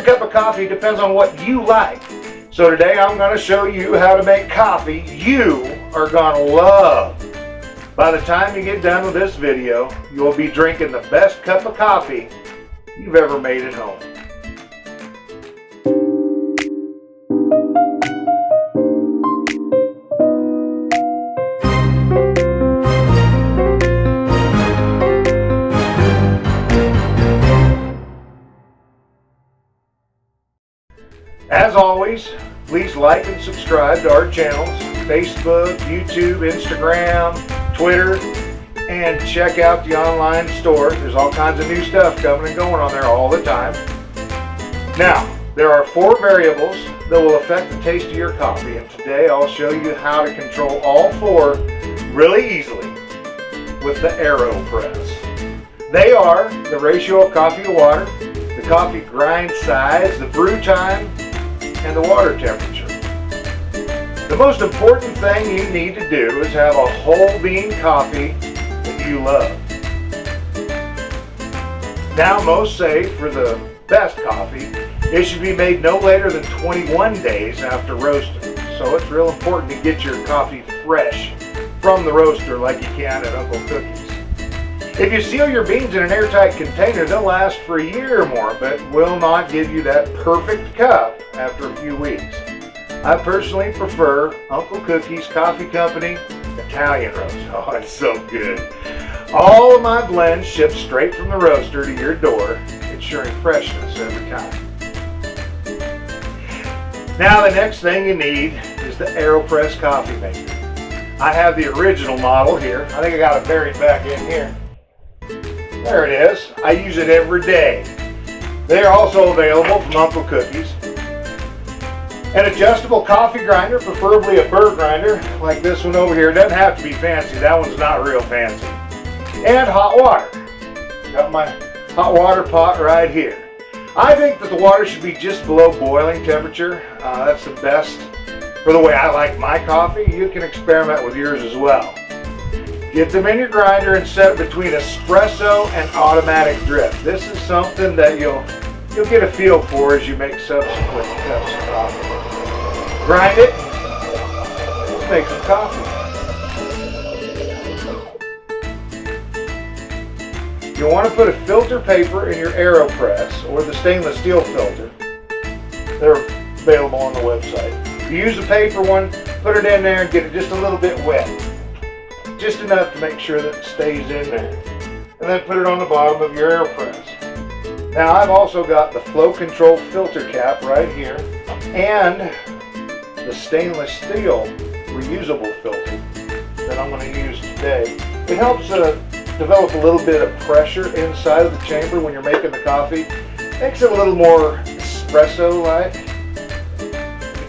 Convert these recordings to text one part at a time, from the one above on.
cup of coffee depends on what you like. So today I'm going to show you how to make coffee you are going to love. By the time you get done with this video, you'll be drinking the best cup of coffee you've ever made at home. As always, please like and subscribe to our channels, Facebook, YouTube, Instagram, Twitter, and check out the online store. There's all kinds of new stuff coming and going on there all the time. Now, there are 4 variables that will affect the taste of your coffee, and today I'll show you how to control all 4 really easily with the AeroPress. They are the ratio of coffee to water, the coffee grind size, the brew time, and the water temperature. The most important thing you need to do is have a whole bean coffee that you love. Now, most say for the best coffee, it should be made no later than 21 days after roasting. So it's real important to get your coffee fresh from the roaster like you can at Uncle Cookie's. If you seal your beans in an airtight container, they'll last for a year or more, but will not give you that perfect cup after a few weeks. I personally prefer Uncle Cookie's Coffee Company Italian Roast. Oh, it's so good. All of my blends ship straight from the roaster to your door, ensuring freshness every time. Now the next thing you need is the AeroPress coffee maker. I have the original model here. I think I got it buried back in here. There it is. I use it every day. They are also available from Uncle Cookie's. An adjustable coffee grinder, preferably a burr grinder like this one over here. It doesn't have to be fancy. That one's not real fancy. And hot water. Got my hot water pot right here. I think that the water should be just below boiling temperature. That's the best for the way I like my coffee. You can experiment with yours as well. Get them in your grinder and set it between espresso and automatic drip. This is something that you'll get a feel for as you make subsequent cups of coffee. Grind it. Let's make some coffee. You'll want to put a filter paper in your AeroPress or the stainless steel filter. They're available on the website. If you use a paper one, put it in there and get it just a little bit wet. Just enough to make sure that it stays in there. And then put it on the bottom of your AeroPress. Now I've also got the flow control filter cap right here and the stainless steel reusable filter that I'm going to use today. It helps develop a little bit of pressure inside of the chamber when you're making the coffee. Makes it a little more espresso-like.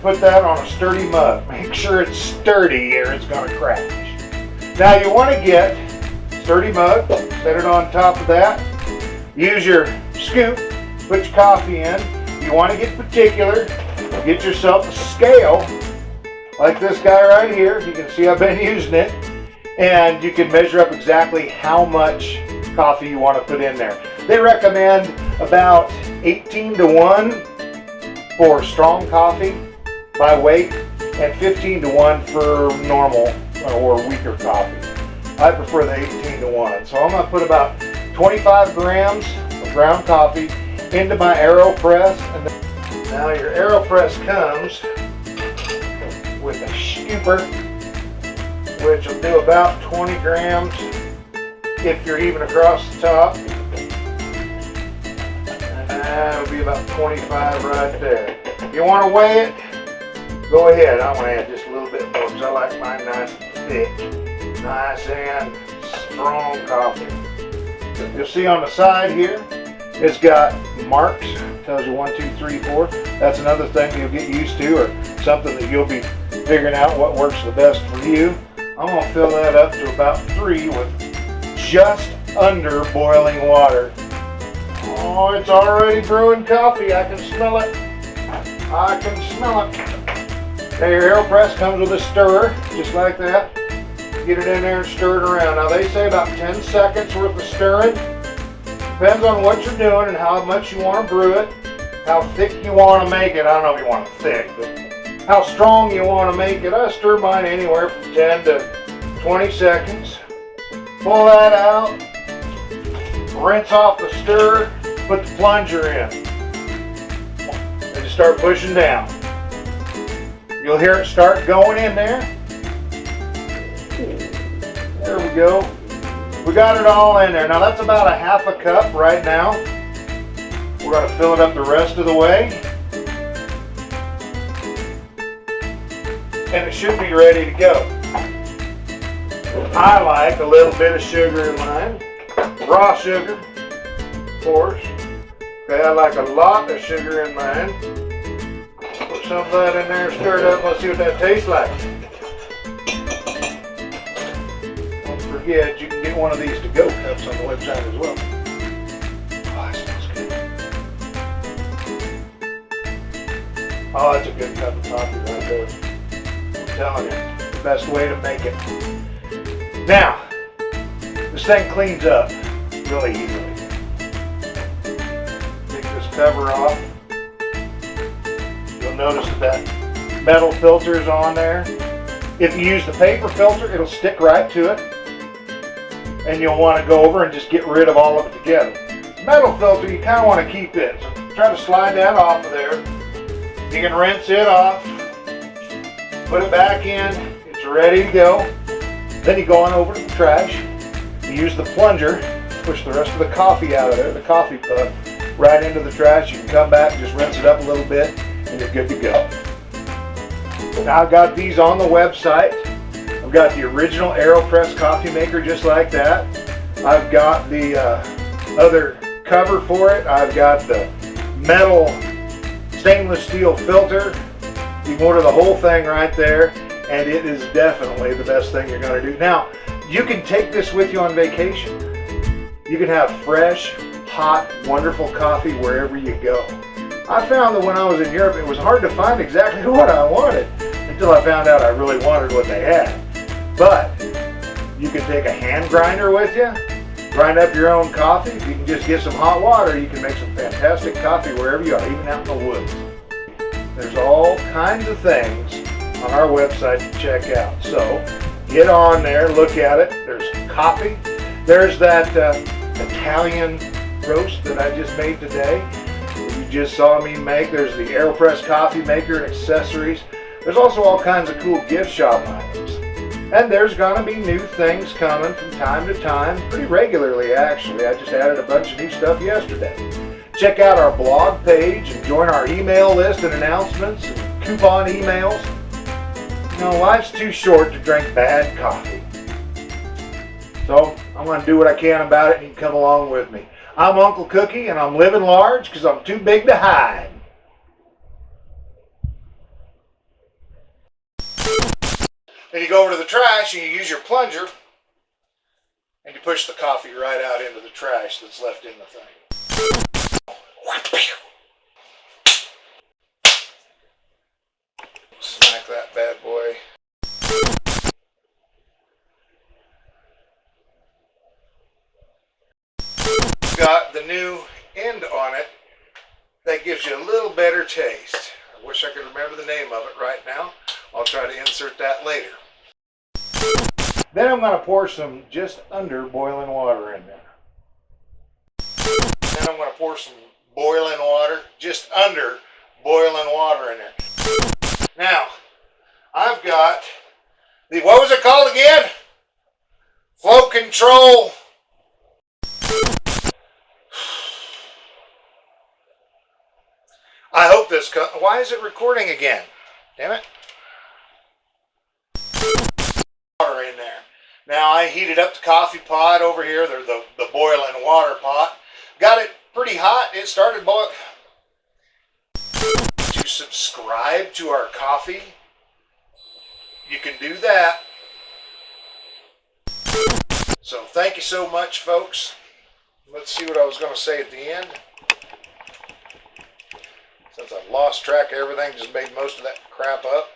Put that on a sturdy mug. Make sure it's sturdy or it's going to crash. Now you want to get a sturdy mug, set it on top of that. Use your scoop, put your coffee in. You want to get particular. Get yourself a scale like this guy right here. You can see I've been using it. And you can measure up exactly how much coffee you want to put in there. They recommend about 18 to 1 for strong coffee by weight and 15 to 1 for normal or weaker coffee. I prefer the 18 to 1. So I'm going to put about 25 grams of ground coffee into my AeroPress. And now your AeroPress comes with a scooper, which will do about 20 grams if you're even across the top. And that'll be about 25 right there. If you want to weigh it, go ahead. I'm going to add just a little bit more because I like mine nice and thick. Nice and strong coffee. You'll see on the side here, it's got marks. Tells you 1, 2, 3, 4. That's another thing you'll get used to, or something that you'll be figuring out what works the best for you. I'm going to fill that up to about 3 with just under boiling water. Oh, it's already brewing coffee. I can smell it. I can smell it. Now your AeroPress comes with a stirrer, just like that. Get it in there and stir it around. Now they say about 10 seconds worth of stirring. Depends on what you're doing and how much you want to brew it. how thick you want to make it. I don't know if you want it thick, but how strong you want to make it. I stir mine anywhere from 10 to 20 seconds. Pull that out, rinse off the stir, put the plunger in, and just start pushing down. You'll hear it start going in there. There we go. We got it all in there. Now that's about a half a cup right now. We're going to fill it up the rest of the way. And it should be ready to go. I like a little bit of sugar in mine. Raw sugar, of course. Okay, I like a lot of sugar in mine. Put some of that in there, stir it up, let's see what that tastes like. Don't forget, you can get one of these to-go cups on the website as well. Oh, that smells good. Oh, that's a good cup of coffee right there. I'm telling you, the best way to make it. Now, this thing cleans up really easily. Take this cover off. You'll notice that metal filter is on there. If you use the paper filter, it'll stick right to it. And you'll want to go over and just get rid of all of it together. The metal filter, you kind of want to keep it. So try to slide that off of there. You can rinse it off. Put it back in. It's ready to go. Then you go on over to the trash. You use the plunger, push the rest of the coffee out of there, the coffee puck, right into the trash. You can come back, just rinse it up a little bit, and you're good to go. Now I've got these on the website. I've got the original AeroPress coffee maker just like that. I've got the other cover for it. I've got the metal stainless steel filter. You can order the whole thing right there. And it is definitely the best thing you're going to do. Now, you can take this with you on vacation. You can have fresh, hot, wonderful coffee wherever you go. I found that when I was in Europe, it was hard to find exactly what I wanted until I found out I really wanted what they had. But you can take a hand grinder with you, grind up your own coffee. If you can just get some hot water, you can make some fantastic coffee wherever you are, even out in the woods. There's all kinds of things on our website to check out. So get on there, look at it. There's coffee. There's that Italian roast that I just made today. You just saw me make. There's the AeroPress coffee maker and accessories. There's also all kinds of cool gift shop items. And there's gonna be new things coming from time to time, pretty regularly actually. I just added a bunch of new stuff yesterday. Check out our blog page and join our email list and announcements and coupon emails. You know, life's too short to drink bad coffee. So I'm going to do what I can about it, and you can come along with me. I'm Uncle Cookie, and I'm living large because I'm too big to hide. Then you go over to the trash and you use your plunger and you push the coffee right out into the trash that's left in the thing. Smack that bad boy. Got the new end on it that gives you a little better taste. I wish I could remember the name of it right now. I'll try to insert that later. Then I'm going to pour some just under boiling water in there. Then I'm going to pour some boiling water just under boiling water in there. Now, I've got the, what was it called again? Flow control. I hope this, why is it recording again? Damn it. Water in there. Now I heated up the coffee pot over here, the boiling water pot. Got it pretty hot, it started boiling. To subscribe to our coffee, you can do that. So thank you so much, folks. Let's see what I was going to say at the end. Since I've lost track of everything, just made most of that crap up.